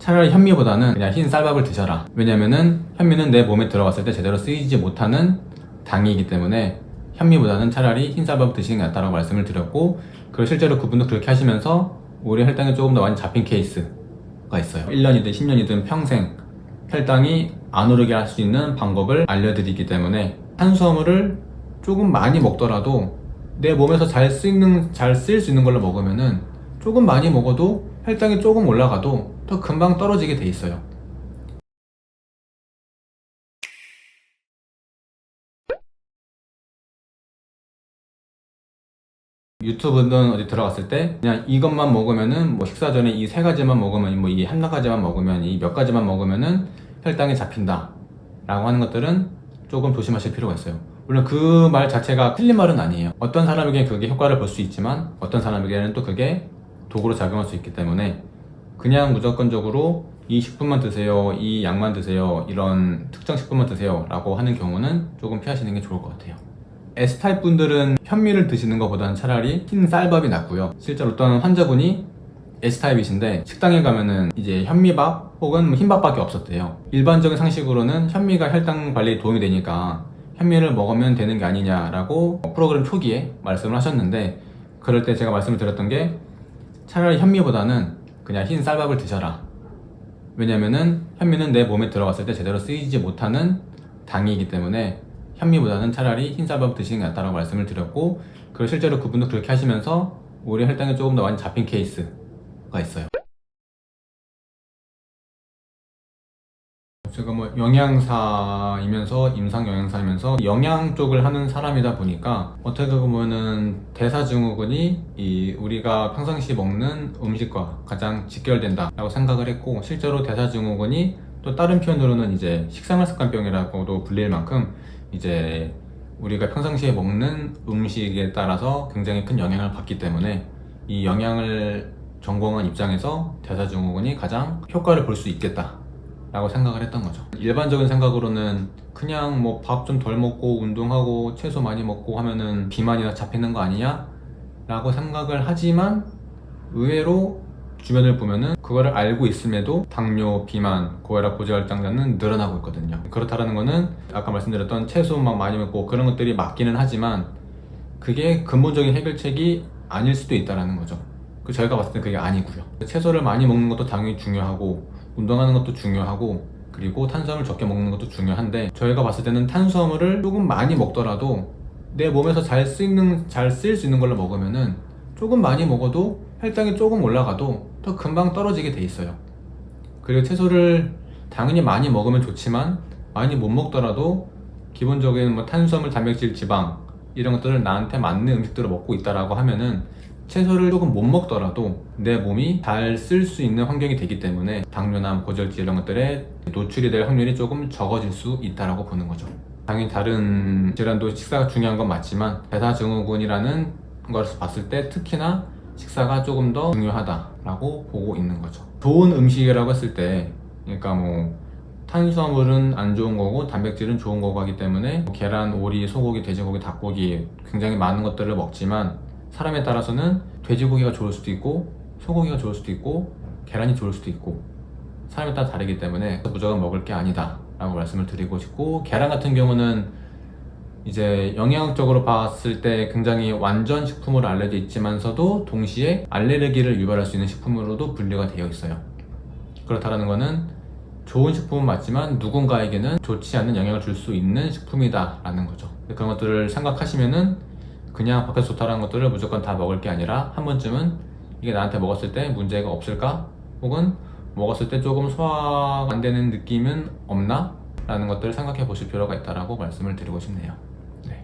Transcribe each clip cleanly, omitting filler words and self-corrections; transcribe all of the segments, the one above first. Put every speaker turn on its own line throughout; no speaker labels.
차라리 현미보다는 그냥 흰 쌀밥을 드셔라. 왜냐면은 현미는 내 몸에 들어갔을 때 제대로 쓰이지 못하는 당이기 때문에 현미보다는 차라리 흰 쌀밥을 드시는 게 낫다고 말씀을 드렸고, 그리고 실제로 그분도 그렇게 하시면서 우리 혈당이 조금 더 많이 잡힌 케이스가 있어요. 1년이든 10년이든 평생 혈당이 안 오르게 할 수 있는 방법을 알려드리기 때문에 탄수화물을 조금 많이 먹더라도 내 몸에서 잘 쓰일 수 있는 걸로 먹으면은 조금 많이 먹어도 혈당이 조금 올라가도 더 금방 떨어지게 돼 있어요. 유튜브든 어디 들어갔을 때 그냥 이것만 먹으면은 뭐 식사 전에 이 세 가지만 먹으면 뭐 이 한 가지만 먹으면 이 몇 가지만 먹으면은 혈당이 잡힌다 라고 하는 것들은 조금 조심하실 필요가 있어요. 물론 그 말 자체가 틀린 말은 아니에요. 어떤 사람에게는 그게 효과를 볼 수 있지만 어떤 사람에게는 또 그게 도구로 작용할 수 있기 때문에 그냥 무조건적으로 이 식품만 드세요, 이 약만 드세요, 이런 특정 식품만 드세요 라고 하는 경우는 조금 피하시는 게 좋을 것 같아요. S타입 분들은 현미를 드시는 것보다는 차라리 흰 쌀밥이 낫고요. 실제로 어떤 환자분이 S타입이신데 식당에 가면은 이제 현미밥 혹은 뭐 흰밥밖에 없었대요. 일반적인 상식으로는 현미가 혈당 관리에 도움이 되니까 현미를 먹으면 되는 게 아니냐라고 프로그램 초기에 말씀을 하셨는데, 그럴 때 제가 말씀을 드렸던 게 차라리 현미보다는 그냥 흰 쌀밥을 드셔라. 왜냐면은 현미는 내 몸에 들어갔을 때 제대로 쓰이지 못하는 당이기 때문에 현미보다는 차라리 흰 쌀밥 드시는 게 낫다고 말씀을 드렸고, 그리고 실제로 그분도 그렇게 하시면서 우리 혈당이 조금 더 많이 잡힌 케이스가 있어요. 제가 뭐 영양사이면서 임상 영양사이면서 영양 쪽을 하는 사람이다 보니까 어떻게 보면은 대사증후군이 우리가 평상시 먹는 음식과 가장 직결된다 라고 생각을 했고, 실제로 대사증후군이 또 다른 표현으로는 이제 식생활습관병이라고도 불릴 만큼 이제 우리가 평상시에 먹는 음식에 따라서 굉장히 큰 영향을 받기 때문에 이 영양을 전공한 입장에서 대사증후군이 가장 효과를 볼 수 있겠다 라고 생각을 했던 거죠. 일반적인 생각으로는 그냥 뭐 밥 좀 덜 먹고 운동하고 채소 많이 먹고 하면은 비만이나 잡히는 거 아니냐? 라고 생각을 하지만 의외로 주변을 보면은 그거를 알고 있음에도 당뇨, 비만, 고혈압, 고지혈당자는 늘어나고 있거든요. 그렇다라는 거는 아까 말씀드렸던 채소 막 많이 먹고 그런 것들이 맞기는 하지만 그게 근본적인 해결책이 아닐 수도 있다는 거죠. 저희가 봤을 때 그게 아니고요. 채소를 많이 먹는 것도 당연히 중요하고 운동하는 것도 중요하고 그리고 탄수화물 적게 먹는 것도 중요한데, 저희가 봤을 때는 탄수화물을 조금 많이 먹더라도 내 몸에서 잘 쓰일 수 있는 걸로 먹으면은 조금 많이 먹어도 혈당이 조금 올라가도 더 금방 떨어지게 돼 있어요. 그리고 채소를 당연히 많이 먹으면 좋지만 많이 못 먹더라도 기본적인 뭐 탄수화물, 단백질, 지방 이런 것들을 나한테 맞는 음식들을 먹고 있다라고 하면은 채소를 조금 못 먹더라도 내 몸이 잘 쓸 수 있는 환경이 되기 때문에 당뇨나 고지혈증 이런 것들에 노출이 될 확률이 조금 적어질 수 있다라고 보는 거죠. 당연히 다른 질환도 식사가 중요한 건 맞지만 대사증후군이라는 것을 봤을 때 특히나 식사가 조금 더 중요하다라고 보고 있는 거죠. 좋은 음식이라고 했을 때 그러니까 뭐 탄수화물은 안 좋은 거고 단백질은 좋은 거고 하기 때문에 뭐 계란, 오리, 소고기, 돼지고기, 닭고기 굉장히 많은 것들을 먹지만 사람에 따라서는 돼지고기가 좋을 수도 있고 소고기가 좋을 수도 있고 계란이 좋을 수도 있고 사람에 따라 다르기 때문에 무조건 먹을 게 아니다 라고 말씀을 드리고 싶고, 계란 같은 경우는 이제 영양학적으로 봤을 때 굉장히 완전 식품으로 알려져 있지만서도 동시에 알레르기를 유발할 수 있는 식품으로도 분류가 되어 있어요. 그렇다는 거는 좋은 식품은 맞지만 누군가에게는 좋지 않는 영향을 줄 수 있는 식품이다 라는 거죠. 그런 것들을 생각하시면은 그냥 밖에서 좋다라는 것들을 무조건 다 먹을 게 아니라 한 번쯤은 이게 나한테 먹었을 때 문제가 없을까? 혹은 먹었을 때 조금 소화가 안 되는 느낌은 없나? 라는 것들을 생각해 보실 필요가 있다라고 말씀을 드리고 싶네요. 네.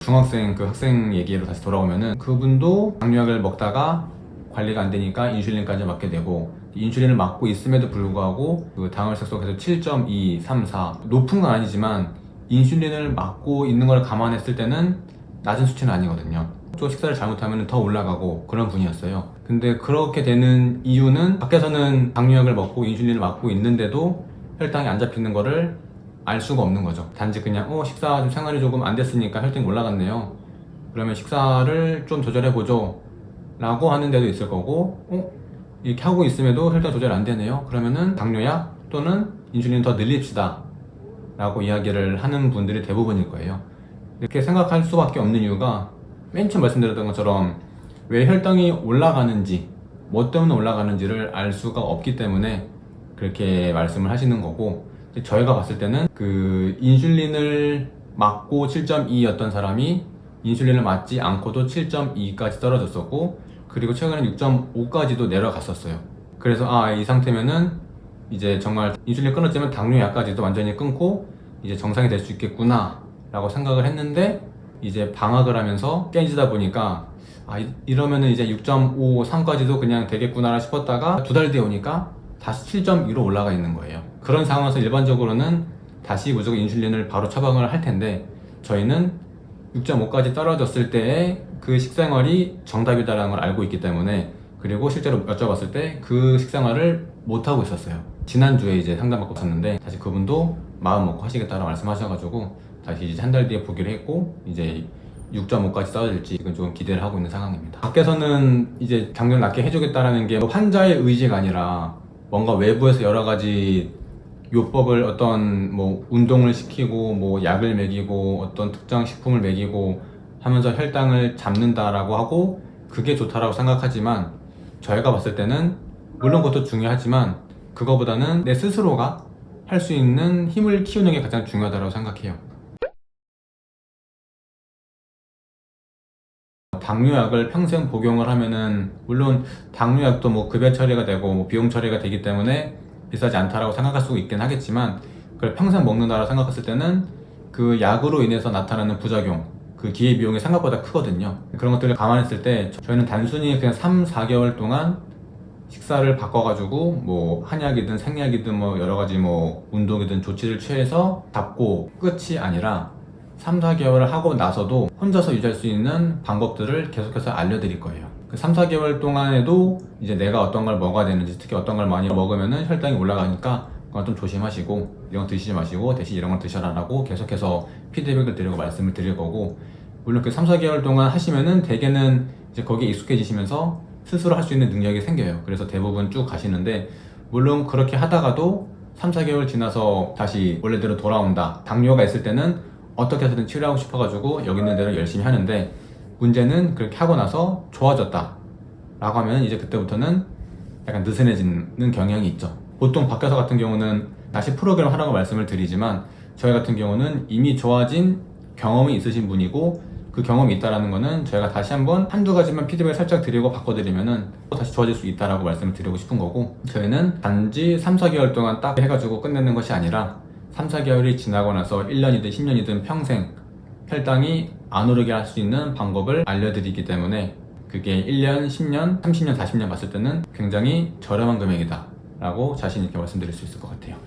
중학생 그 학생 얘기로 다시 돌아오면은 그분도 당뇨약을 먹다가 관리가 안 되니까 인슐린까지 맞게 되고, 인슐린을 맞고 있음에도 불구하고 그 당혈색소가 계속 7.2, 3, 4 높은 건 아니지만 인슐린을 맞고 있는 걸 감안했을 때는 낮은 수치는 아니거든요. 또 식사를 잘못하면 더 올라가고 그런 분이었어요. 근데 그렇게 되는 이유는 밖에서는 당뇨약을 먹고 인슐린을 맞고 있는데도 혈당이 안 잡히는 거를 알 수가 없는 거죠. 단지 그냥 식사 생활이 조금 안 됐으니까 혈당이 올라갔네요. 그러면 식사를 좀 조절해 보죠 라고 하는 데도 있을 거고, 이렇게 하고 있음에도 혈당 조절 안 되네요. 그러면은 당뇨약 또는 인슐린 더 늘립시다 라고 이야기를 하는 분들이 대부분일 거예요. 이렇게 생각할 수밖에 없는 이유가 맨 처음 말씀드렸던 것처럼 왜 혈당이 올라가는지, 뭐 때문에 올라가는지를 알 수가 없기 때문에 그렇게 말씀을 하시는 거고, 저희가 봤을 때는 그 인슐린을 맞고 7.2였던 사람이 인슐린을 맞지 않고도 7.2까지 떨어졌었고, 그리고 최근에 6.5까지도 내려갔었어요. 그래서 이 상태면은 이제 정말 인슐린 끊었지만 당뇨약까지도 완전히 끊고 이제 정상이 될 수 있겠구나 라고 생각을 했는데, 이제 방학을 하면서 깨지다 보니까 이러면은 이제 6.5, 3까지도 그냥 되겠구나 싶었다가 2달 뒤에 오니까 다시 7.2로 올라가 있는 거예요. 그런 상황에서 일반적으로는 다시 무조건 인슐린을 바로 처방을 할 텐데, 저희는 6.5까지 떨어졌을 때의 그 식생활이 정답이다라는 걸 알고 있기 때문에, 그리고 실제로 여쭤봤을 때 그 식생활을 못하고 있었어요. 지난주에 이제 상담받고 있었는데 다시 그분도 마음 먹고 하시겠다고 말씀하셔가지고 다시 이제 한 달 뒤에 보기로 했고, 이제 6.5까지 떨어질지 지금 조금 기대를 하고 있는 상황입니다. 밖에서는 이제 당뇨를 낫게 해주겠다라는 게 환자의 의지가 아니라 뭔가 외부에서 여러 가지 요법을, 어떤 뭐 운동을 시키고 뭐 약을 먹이고 어떤 특정 식품을 먹이고 하면서 혈당을 잡는다라고 하고 그게 좋다라고 생각하지만, 저희가 봤을 때는 물론 그것도 중요하지만 그거보다는 내 스스로가 할 수 있는 힘을 키우는 게 가장 중요하다고 생각해요. 당뇨약을 평생 복용을 하면은, 물론 당뇨약도 뭐 급여 처리가 되고 뭐 비용 처리가 되기 때문에 비싸지 않다라고 생각할 수 있긴 하겠지만, 그걸 평생 먹는다라고 생각했을 때는 그 약으로 인해서 나타나는 부작용, 그 기회비용이 생각보다 크거든요. 그런 것들을 감안했을 때 저희는 단순히 그냥 3, 4개월 동안 식사를 바꿔가지고 뭐 한약이든 생약이든 뭐 여러가지 뭐 운동이든 조치를 취해서 잡고 끝이 아니라 3, 4개월을 하고 나서도 혼자서 유지할 수 있는 방법들을 계속해서 알려드릴 거예요. 그 3, 4개월 동안에도 이제 내가 어떤 걸 먹어야 되는지, 특히 어떤 걸 많이 먹으면은 혈당이 올라가니까 그건 좀 조심하시고 이런 거 드시지 마시고 대신 이런 걸 드셔라라고 계속해서 피드백을 드리고 말씀을 드릴 거고, 물론 그 3, 4개월 동안 하시면은 대개는 이제 거기에 익숙해지시면서 스스로 할 수 있는 능력이 생겨요. 그래서 대부분 쭉 가시는데, 물론 그렇게 하다가도 3, 4개월 지나서 다시 원래대로 돌아온다, 당뇨가 있을 때는 어떻게 해서든 치료하고 싶어가지고 여기 있는 대로 열심히 하는데, 문제는 그렇게 하고 나서 좋아졌다 라고 하면 이제 그때부터는 약간 느슨해지는 경향이 있죠. 보통 밖에서 같은 경우는 다시 프로그램 하라고 말씀을 드리지만, 저희 같은 경우는 이미 좋아진 경험이 있으신 분이고, 그 경험이 있다라는 거는 저희가 다시 한번 한두 가지만 피드백을 살짝 드리고 바꿔드리면은 또 다시 좋아질 수 있다라고 말씀을 드리고 싶은 거고, 저희는 단지 3, 4개월 동안 딱 해가지고 끝내는 것이 아니라 3, 4개월이 지나고 나서 1년이든 10년이든 평생 혈당이 안 오르게 할 수 있는 방법을 알려드리기 때문에, 그게 1년, 10년, 30년, 40년 봤을 때는 굉장히 저렴한 금액이다 라고 자신 있게 말씀드릴 수 있을 것 같아요.